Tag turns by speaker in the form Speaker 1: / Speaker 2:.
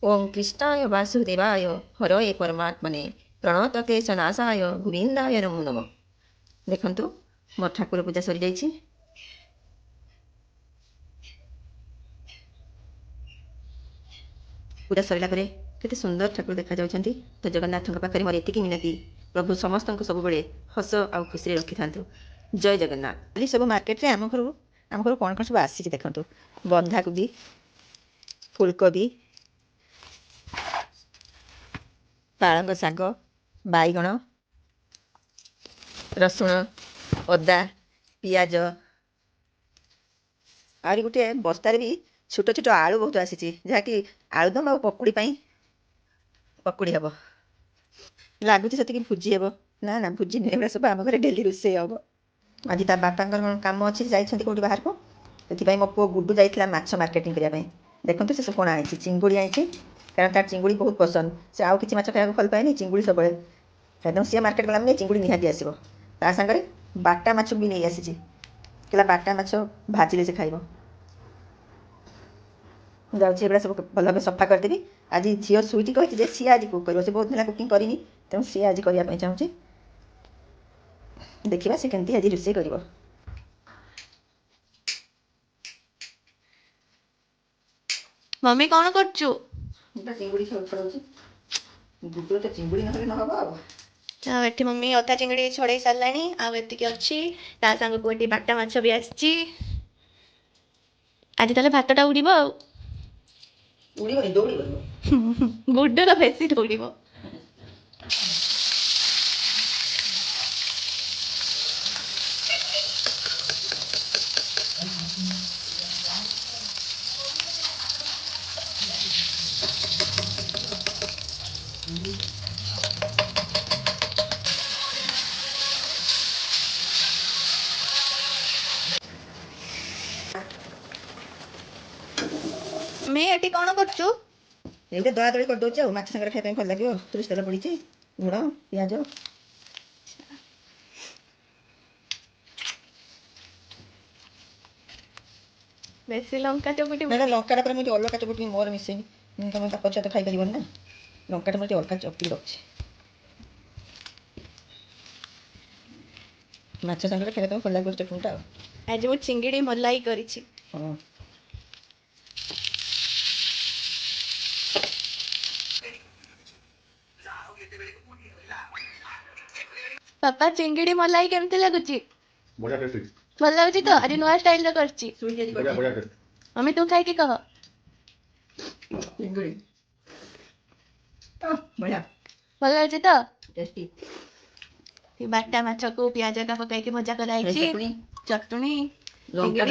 Speaker 1: ओम कृष्णाय वासुदेवाय हरये परमात्मने प्रणतक्लेशनाशाय गोविंदाय नमो नमः। देखंतु मोर ठाकुर पूजा सरी जाइछि। पूजा सरला परे केते सुंदर ठाकुर देखा जाउछंती। तो जगन्नाथଙ୍କ पाखरे मोर एतिकी मिनती, प्रभु समस्तଙ୍କୁ ସବୁବେଳେ हस आउ खुशी रखि थांतु। जय जगन्नाथ। ये सब मार्केट रे आम घर कोन कोन सब आसी देखंतु। बंधाकोबी, फुलकोबी, पालंग शाग, बाईगण, रसुण, अदा, पियाज आहुरी गोटे बस्तार भी छोट छोट आलू बहुत आसी जहाँकि आलुदम आ पकुड़ी पकुड़ी हम लगुच से भुजी हम ना ना भुजी नुहे सब आम घर डेली रोषे हम। आज ता बापा कम अच्छी जाइए कौटी बाहर को से मो पु गुडू जाइए माछ मार्केटिंग करने देखो से सब कौन आई चिंगुड़ी आई कारण तार चिंगुड़ी बहुत पसंद से आउ कि माछ खाया भल पाए चिंगुड़ी सब एकदम सी मार्केट गला मैंने चिंगुड़ी निहाती आसो ता सागर बाटा माछ भी नहीं आसी कहला बाटा माछ भाजिले से खाइब जाऊँगी एगुड़ा सब भल भाव सफा करदेवी। आज झील सुईटी कही सी आज कुक कर बहुत दिन कुकिंग करनी तेणु सी आज करने चाहूँगी देखा सी केमती आज रोषे कर।
Speaker 2: मम्मी कौन करचु
Speaker 1: चिंगुड़ी छड़ाऊँ गुडू तो चिंगुड़ी ना हम
Speaker 2: एठी मम्मी अधा चिंगड़ी छड़े साराणी आती अच्छी ता सांग को बाटा माछ भी आसी आज ताले भातटा उड़ीब आ
Speaker 1: उड़ी दौड़ी
Speaker 2: गुड्डर बेसी दौड़ब। मैं एटी कौन करचु
Speaker 1: ये दला दली कर दौचे माछ सागर खाया भल लगे तुरस तेल पड़ी लुण पिज
Speaker 2: बेसी लंका चपुटी
Speaker 1: ना लंका मुझे अलग चपुटी मोर मिसेनी तुम पचा तो खाई पार ना लंका मुझे अलग चपुटी रखी माछ सागर खाया भल लगे चटुटा
Speaker 2: आज मु चिंगिड़ी मलाई करिछि।
Speaker 1: हाँ
Speaker 2: पापा चिंगिड़ी मलाई केमती लगुची
Speaker 3: बढ़िया टेस्टी
Speaker 2: भल लगुची तो आज नुआ स्टाइल रे करछि।
Speaker 3: बढ़िया बढ़िया टेस्ट
Speaker 2: मम्मी तू खाई के कह
Speaker 1: चिंगुड़ी बढ़िया
Speaker 2: भल लगुची तो
Speaker 1: टेस्टी
Speaker 2: बाटा माछ को प्याज का पकाई के भजा कराई
Speaker 1: चटनी
Speaker 2: चटनी
Speaker 1: लंका